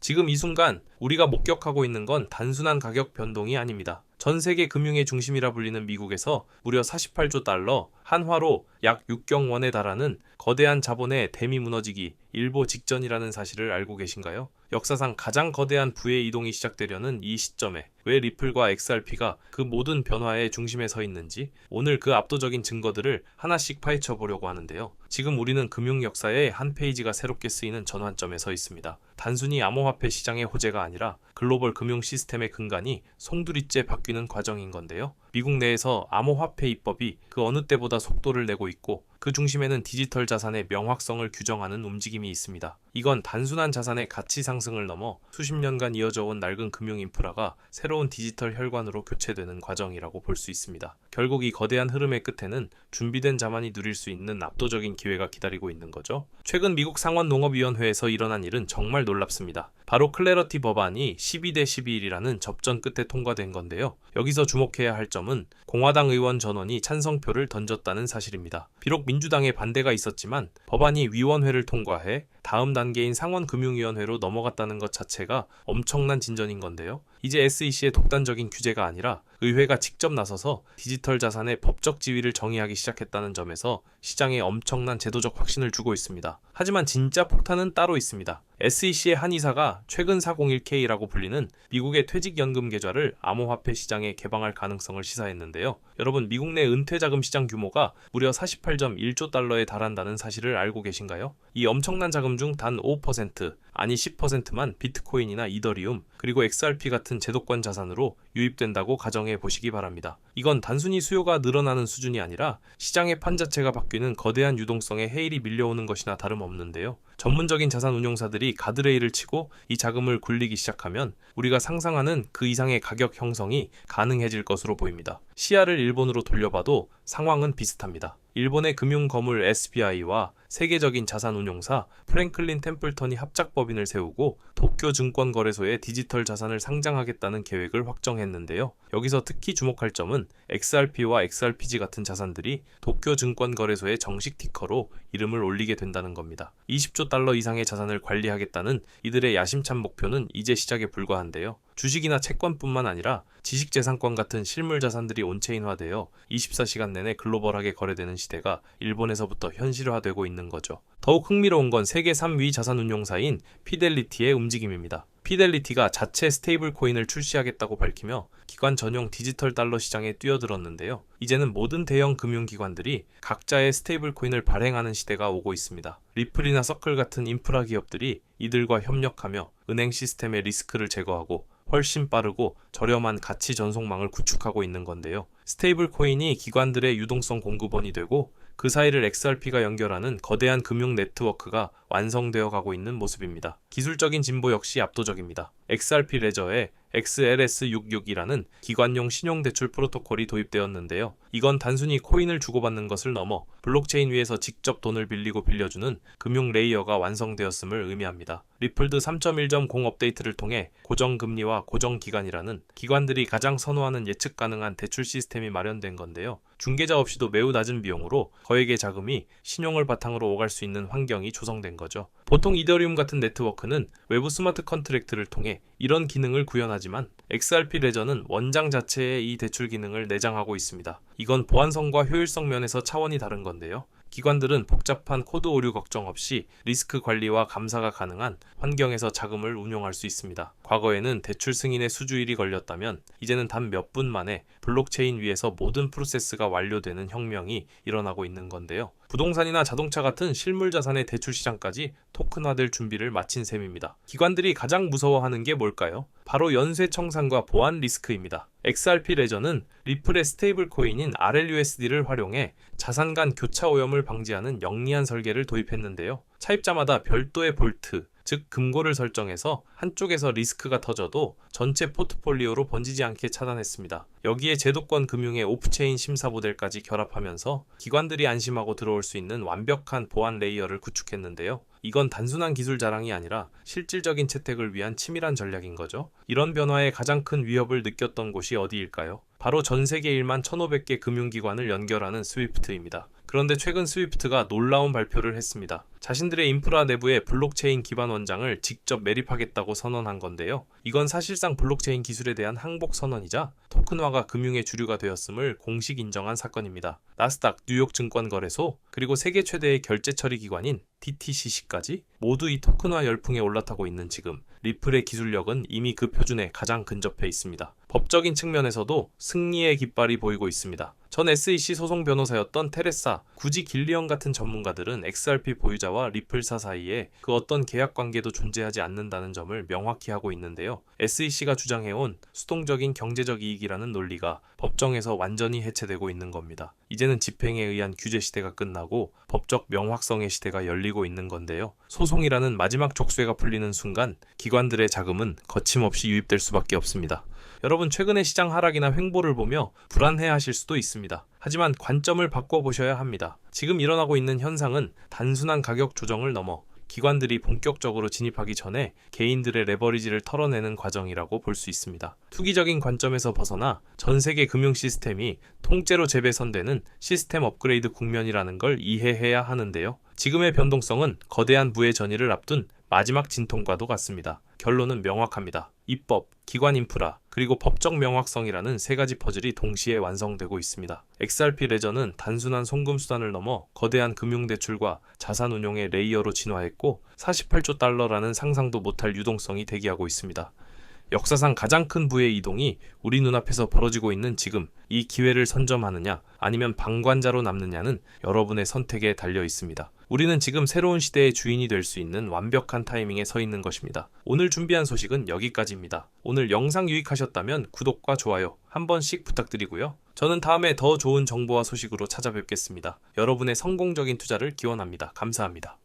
지금 이 순간 우리가 목격하고 있는 건 단순한 가격 변동이 아닙니다. 전 세계 금융의 중심이라 불리는 미국에서 무려 48조 달러, 한화로 약 6경 원에 달하는 거대한 자본의 댐이 무너지기 일보 직전이라는 사실을 알고 계신가요? 역사상 가장 거대한 부의 이동이 시작되려는 이 시점에 왜 리플과 XRP가 그 모든 변화의 중심에 서 있는지 오늘 그 압도적인 증거들을 하나씩 파헤쳐 보려고 하는데요. 지금 우리는 금융 역사의 한 페이지가 새롭게 쓰이는 전환점에 서 있습니다. 단순히 암호화폐 시장의 호재가 아니라 글로벌 금융 시스템의 근간이 송두리째 바뀌는 과정인 건데요. 미국 내에서 암호화폐 입법이 그 어느 때보다 속도를 내고 있고 그 중심에는 디지털 자산의 명확성을 규정하는 움직임이 있습니다. 이건 단순한 자산의 가치 상승을 넘어 수십 년간 이어져 온 낡은 금융 인프라가 새로운 디지털 혈관으로 교체되는 과정이라고 볼 수 있습니다. 결국 이 거대한 흐름의 끝에는 준비된 자만이 누릴 수 있는 압도적인 기회가 기다리고 있는 거죠. 최근 미국 상원농업위원회에서 일어난 일은 정말 놀랍습니다. 바로 클래러티 법안이 12대 12일이라는 접전 끝에 통과된 건데요. 여기서 주목해야 할 점은 공화당 의원 전원이 찬성표를 던졌다는 사실입니다. 비록 민주당의 반대가 있었지만 법안이 위원회를 통과해 다음 단계인 상원금융위원회로 넘어갔다는 것 자체가 엄청난 진전인 건데요. 이제 SEC의 독단적인 규제가 아니라 의회가 직접 나서서 디지털 자산의 법적 지위를 정의하기 시작했다는 점에서 시장에 엄청난 제도적 확신을 주고 있습니다. 하지만 진짜 폭탄은 따로 있습니다. SEC의 한 이사가 최근 401K라고 불리는 미국의 퇴직연금 계좌를 암호화폐 시장에 개방할 가능성을 시사했는데요. 여러분, 미국 내 은퇴자금 시장 규모가 무려 48.1조 달러에 달한다는 사실을 알고 계신가요? 이 엄청난 자금 중 단 5%, 아니 10%만 비트코인이나 이더리움, 그리고 XRP 같은 제도권 자산으로 유입된다고 가정해 보시기 바랍니다. 이건 단순히 수요가 늘어나는 수준이 아니라 시장의 판 자체가 바뀌는 거대한 유동성에 해일이 밀려오는 것이나 다름없는데요. 전문적인 자산 운용사들이 가드레일을 치고 이 자금을 굴리기 시작하면 우리가 상상하는 그 이상의 가격 형성이 가능해질 것으로 보입니다. 시야를 일본으로 돌려봐도 상황은 비슷합니다. 일본의 금융 거물 SBI와 세계적인 자산 운용사 프랭클린 템플턴이 합작법인을 세우고 도쿄 증권거래소에 디지털 자산을 상장하겠다는 계획을 확정했는데요. 여기서 특히 주목할 점은 XRP와 XRPG 같은 자산들이 도쿄 증권거래소의 정식 티커로 이름을 올리게 된다는 겁니다. 20조 달러 이상의 자산을 관리하겠다는 이들의 야심찬 목표는 이제 시작에 불과한데요. 주식이나 채권뿐만 아니라 지식재산권 같은 실물 자산들이 온체인화되어 24시간 내내 글로벌하게 거래되는 시대가 일본에서부터 현실화되고 있는 거죠. 더욱 흥미로운 건 세계 3위 자산운용사인 피델리티의 움직임입니다. 피델리티가 자체 스테이블 코인을 출시하겠다고 밝히며 기관 전용 디지털 달러 시장에 뛰어들었는데요. 이제는 모든 대형 금융기관들이 각자의 스테이블 코인을 발행하는 시대가 오고 있습니다. 리플이나 서클 같은 인프라 기업들이 이들과 협력하며 은행 시스템의 리스크를 제거하고 훨씬 빠르고 저렴한 가치 전송망을 구축하고 있는 건데요. 스테이블 코인이 기관들의 유동성 공급원이 되고 그 사이를 XRP가 연결하는 거대한 금융 네트워크가 완성되어 가고 있는 모습입니다. 기술적인 진보 역시 압도적입니다. XRP 레저에 XLS66이라는 기관용 신용대출 프로토콜이 도입되었는데요. 이건 단순히 코인을 주고받는 것을 넘어 블록체인 위에서 직접 돈을 빌리고 빌려주는 금융 레이어가 완성되었음을 의미합니다. 리플드 3.1.0 업데이트를 통해 고정금리와 고정기간이라는 기관들이 가장 선호하는 예측 가능한 대출 시스템이 마련된 건데요. 중개자 없이도 매우 낮은 비용으로 거액의 자금이 신용을 바탕으로 오갈 수 있는 환경이 조성된 거죠. 보통 이더리움 같은 네트워크는 외부 스마트 컨트랙트를 통해 이런 기능을 구현하지만 XRP 레저는 원장 자체에 이 대출 기능을 내장하고 있습니다. 이건 보안성과 효율성 면에서 차원이 다른 건데요. 기관들은 복잡한 코드 오류 걱정 없이 리스크 관리와 감사가 가능한 환경에서 자금을 운용할 수 있습니다. 과거에는 대출 승인에 수주일이 걸렸다면 이제는 단 몇 분 만에 블록체인 위에서 모든 프로세스가 완료되는 혁명이 일어나고 있는 건데요. 부동산이나 자동차 같은 실물 자산의 대출 시장까지 토큰화될 준비를 마친 셈입니다. 기관들이 가장 무서워하는 게 뭘까요? 바로 연쇄 청산과 보안 리스크입니다. XRP 레저는 리플의 스테이블 코인인 RLUSD를 활용해 자산 간 교차 오염을 방지하는 영리한 설계를 도입했는데요. 차입자마다 별도의 볼트, 즉 금고를 설정해서 한쪽에서 리스크가 터져도 전체 포트폴리오로 번지지 않게 차단했습니다. 여기에 제도권 금융의 오프체인 심사 모델까지 결합하면서 기관들이 안심하고 들어올 수 있는 완벽한 보안 레이어를 구축했는데요. 이건 단순한 기술 자랑이 아니라 실질적인 채택을 위한 치밀한 전략인 거죠. 이런 변화에 가장 큰 위협을 느꼈던 곳이 어디일까요? 바로 전 세계 1만 1,500개 금융기관을 연결하는 스위프트입니다. 그런데 최근 스위프트가 놀라운 발표를 했습니다. 자신들의 인프라 내부에 블록체인 기반 원장을 직접 매립하겠다고 선언한 건데요. 이건 사실상 블록체인 기술에 대한 항복 선언이자 토큰화가 금융의 주류가 되었음을 공식 인정한 사건입니다. 나스닥, 뉴욕 증권거래소, 그리고 세계 최대의 결제 처리 기관인 DTCC까지 모두 이 토큰화 열풍에 올라타고 있는 지금 리플의 기술력은 이미 그 표준에 가장 근접해 있습니다. 법적인 측면에서도 승리의 깃발이 보이고 있습니다. 전 SEC 소송 변호사였던 테레사, 구지 길리언 같은 전문가들은 XRP 보유자와 리플사 사이에 그 어떤 계약 관계도 존재하지 않는다는 점을 명확히 하고 있는데요. SEC가 주장해온 수동적인 경제적 이익이라는 논리가 법정에서 완전히 해체되고 있는 겁니다. 이제는 집행에 의한 규제 시대가 끝나고 법적 명확성의 시대가 열리고 있는 건데요. 소송이라는 마지막 족쇄가 풀리는 순간 기관들의 자금은 거침없이 유입될 수밖에 없습니다. 여러분, 최근의 시장 하락이나 횡보를 보며 불안해하실 수도 있습니다. 하지만 관점을 바꿔보셔야 합니다. 지금 일어나고 있는 현상은 단순한 가격 조정을 넘어 기관들이 본격적으로 진입하기 전에 개인들의 레버리지를 털어내는 과정이라고 볼 수 있습니다. 투기적인 관점에서 벗어나 전 세계 금융 시스템이 통째로 재배선되는 시스템 업그레이드 국면이라는 걸 이해해야 하는데요. 지금의 변동성은 거대한 부의 전이를 앞둔 마지막 진통과도 같습니다. 결론은 명확합니다. 입법, 기관 인프라, 그리고 법적 명확성이라는 세 가지 퍼즐이 동시에 완성되고 있습니다. XRP 레저는 단순한 송금 수단을 넘어 거대한 금융 대출과 자산 운용의 레이어로 진화했고 48조 달러라는 상상도 못할 유동성이 대기하고 있습니다. 역사상 가장 큰 부의 이동이 우리 눈앞에서 벌어지고 있는 지금 이 기회를 선점하느냐 아니면 방관자로 남느냐는 여러분의 선택에 달려 있습니다. 우리는 지금 새로운 시대의 주인이 될 수 있는 완벽한 타이밍에 서 있는 것입니다. 오늘 준비한 소식은 여기까지입니다. 오늘 영상 유익하셨다면 구독과 좋아요 한 번씩 부탁드리고요. 저는 다음에 더 좋은 정보와 소식으로 찾아뵙겠습니다. 여러분의 성공적인 투자를 기원합니다. 감사합니다.